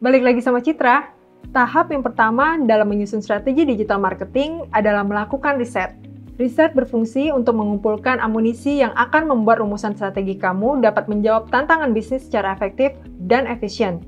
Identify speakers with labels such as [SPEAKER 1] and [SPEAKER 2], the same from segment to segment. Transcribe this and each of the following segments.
[SPEAKER 1] Balik lagi sama Citra. Tahap yang pertama dalam menyusun strategi digital marketing adalah melakukan riset. Riset berfungsi untuk mengumpulkan amunisi yang akan membuat rumusan strategi kamu dapat menjawab tantangan bisnis secara efektif dan efisien.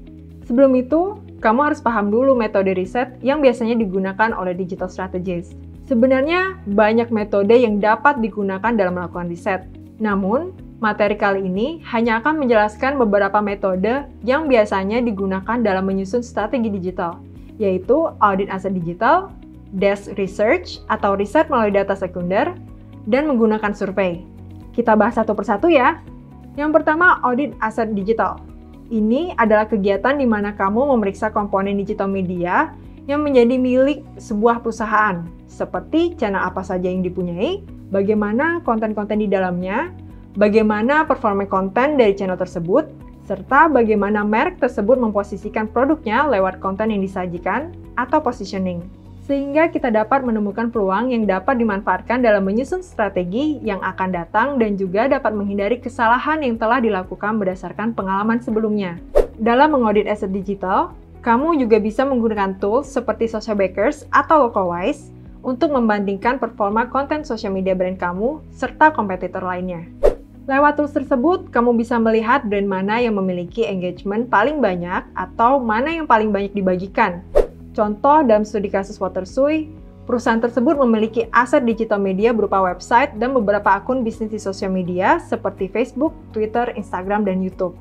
[SPEAKER 1] Sebelum itu, kamu harus paham dulu metode riset yang biasanya digunakan oleh digital strategist. Sebenarnya, banyak metode yang dapat digunakan dalam melakukan riset. Namun, materi kali ini hanya akan menjelaskan beberapa metode yang biasanya digunakan dalam menyusun strategi digital, yaitu audit aset digital, desk research atau riset melalui data sekunder, dan menggunakan survei. Kita bahas satu persatu ya. Yang pertama, audit aset digital. Ini adalah kegiatan di mana kamu memeriksa komponen digital media yang menjadi milik sebuah perusahaan, seperti channel apa saja yang dipunyai, bagaimana konten-konten di dalamnya, bagaimana performa konten dari channel tersebut, serta bagaimana merek tersebut memposisikan produknya lewat konten yang disajikan atau positioning. Sehingga kita dapat menemukan peluang yang dapat dimanfaatkan dalam menyusun strategi yang akan datang dan juga dapat menghindari kesalahan yang telah dilakukan berdasarkan pengalaman sebelumnya. Dalam mengaudit aset digital, kamu juga bisa menggunakan tools seperti Socialbackers atau Localwise untuk membandingkan performa konten sosial media brand kamu serta kompetitor lainnya. Lewat tools tersebut, kamu bisa melihat brand mana yang memiliki engagement paling banyak atau mana yang paling banyak dibagikan. Contoh dalam studi kasus Watersuy, perusahaan tersebut memiliki aset digital media berupa website dan beberapa akun bisnis di sosial media seperti Facebook, Twitter, Instagram, dan YouTube.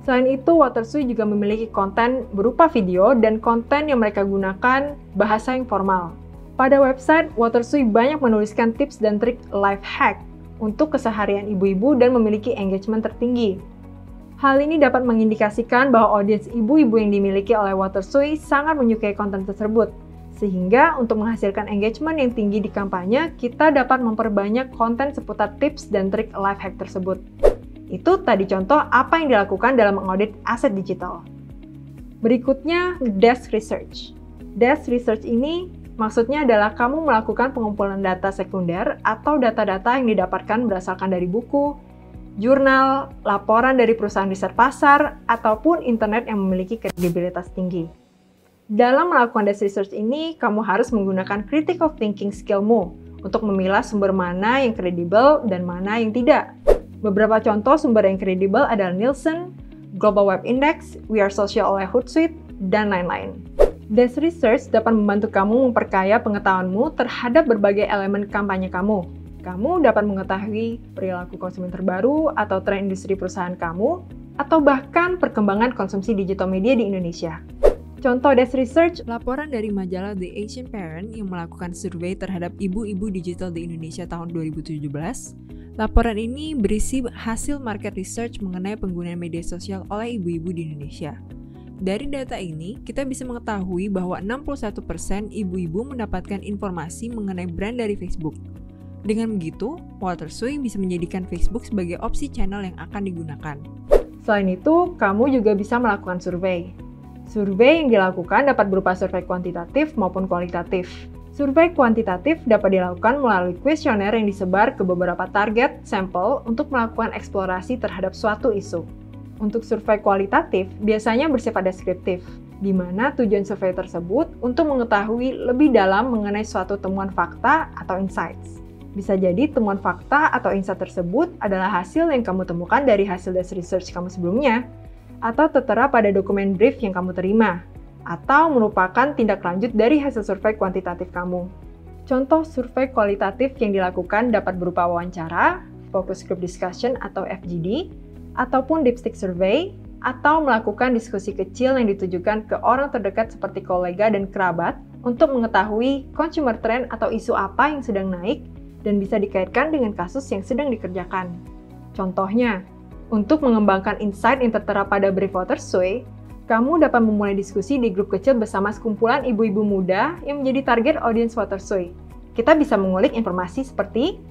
[SPEAKER 1] Selain itu, Watersuy juga memiliki konten berupa video dan konten yang mereka gunakan bahasa yang formal. Pada website, Watersuy banyak menuliskan tips dan trik life hack untuk keseharian ibu-ibu dan memiliki engagement tertinggi. Hal ini dapat mengindikasikan bahwa audiens ibu-ibu yang dimiliki oleh Watersuy sangat menyukai konten tersebut. Sehingga untuk menghasilkan engagement yang tinggi di kampanye, kita dapat memperbanyak konten seputar tips dan trik life hack tersebut. Itu tadi contoh apa yang dilakukan dalam mengaudit aset digital. Berikutnya, desk research. Desk research ini maksudnya adalah kamu melakukan pengumpulan data sekunder atau data-data yang didapatkan berdasarkan dari buku, jurnal, laporan dari perusahaan riset pasar, ataupun internet yang memiliki kredibilitas tinggi. Dalam melakukan desk research ini, kamu harus menggunakan critical thinking skill-mu untuk memilah sumber mana yang kredibel dan mana yang tidak. Beberapa contoh sumber yang kredibel adalah Nielsen, Global Web Index, We Are Social oleh Hootsuite, dan lain-lain. Desk research dapat membantu kamu memperkaya pengetahuanmu terhadap berbagai elemen kampanye kamu. Kamu dapat mengetahui perilaku konsumen terbaru atau tren industri perusahaan kamu, atau bahkan perkembangan konsumsi digital media di Indonesia. Contoh desk research, laporan dari majalah The Asian Parent yang melakukan survei terhadap ibu-ibu digital di Indonesia tahun 2017. Laporan ini berisi hasil market research mengenai penggunaan media sosial oleh ibu-ibu di Indonesia. Dari data ini, kita bisa mengetahui bahwa 61% ibu-ibu mendapatkan informasi mengenai brand dari Facebook. Dengan begitu, Watersuy bisa menjadikan Facebook sebagai opsi channel yang akan digunakan. Selain itu, kamu juga bisa melakukan survei. Survei yang dilakukan dapat berupa survei kuantitatif maupun kualitatif. Survei kuantitatif dapat dilakukan melalui kuesioner yang disebar ke beberapa target sampel untuk melakukan eksplorasi terhadap suatu isu. Untuk survei kualitatif, biasanya bersifat deskriptif, di mana tujuan survei tersebut untuk mengetahui lebih dalam mengenai suatu temuan fakta atau insights. Bisa jadi temuan fakta atau insight tersebut adalah hasil yang kamu temukan dari hasil desk research kamu sebelumnya, atau tertera pada dokumen brief yang kamu terima, atau merupakan tindak lanjut dari hasil survei kuantitatif kamu. Contoh survei kualitatif yang dilakukan dapat berupa wawancara, focus group discussion atau FGD, ataupun dipstick survey, atau melakukan diskusi kecil yang ditujukan ke orang terdekat seperti kolega dan kerabat untuk mengetahui consumer trend atau isu apa yang sedang naik dan bisa dikaitkan dengan kasus yang sedang dikerjakan. Contohnya, untuk mengembangkan insight yang tertera pada brief Watersuy, kamu dapat memulai diskusi di grup kecil bersama sekumpulan ibu-ibu muda yang menjadi target audiens Watersuy. Kita bisa mengulik informasi seperti,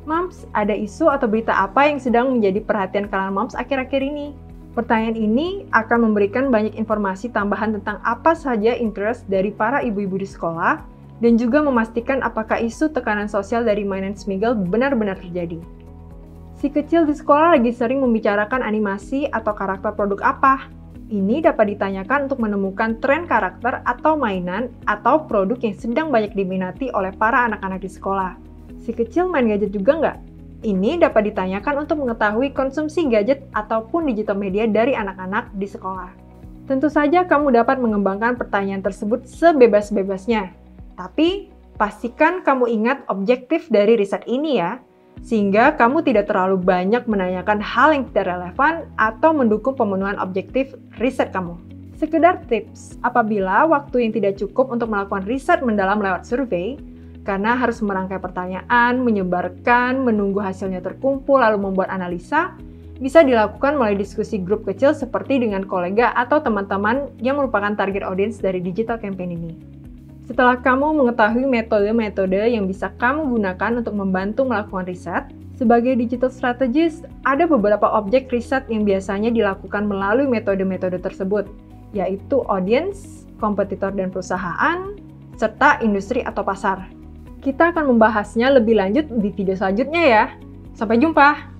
[SPEAKER 1] Moms, ada isu atau berita apa yang sedang menjadi perhatian kalangan moms akhir-akhir ini? Pertanyaan ini akan memberikan banyak informasi tambahan tentang apa saja interest dari para ibu-ibu di sekolah dan juga memastikan apakah isu tekanan sosial dari mainan Smiggle benar-benar terjadi. Si kecil di sekolah lagi sering membicarakan animasi atau karakter produk apa. Ini dapat ditanyakan untuk menemukan tren karakter atau mainan atau produk yang sedang banyak diminati oleh para anak-anak di sekolah. Si kecil main gadget juga nggak? Ini dapat ditanyakan untuk mengetahui konsumsi gadget ataupun digital media dari anak-anak di sekolah. Tentu saja kamu dapat mengembangkan pertanyaan tersebut sebebas-bebasnya. Tapi, pastikan kamu ingat objektif dari riset ini ya, sehingga kamu tidak terlalu banyak menanyakan hal yang tidak relevan atau mendukung pemenuhan objektif riset kamu. Sekedar tips, apabila waktu yang tidak cukup untuk melakukan riset mendalam lewat survei, karena harus merangkai pertanyaan, menyebarkan, menunggu hasilnya terkumpul, lalu membuat analisa, bisa dilakukan melalui diskusi grup kecil seperti dengan kolega atau teman-teman yang merupakan target audience dari digital campaign ini. Setelah kamu mengetahui metode-metode yang bisa kamu gunakan untuk membantu melakukan riset, sebagai digital strategist, ada beberapa objek riset yang biasanya dilakukan melalui metode-metode tersebut, yaitu audience, kompetitor dan perusahaan, serta industri atau pasar. Kita akan membahasnya lebih lanjut di video selanjutnya ya. Sampai jumpa!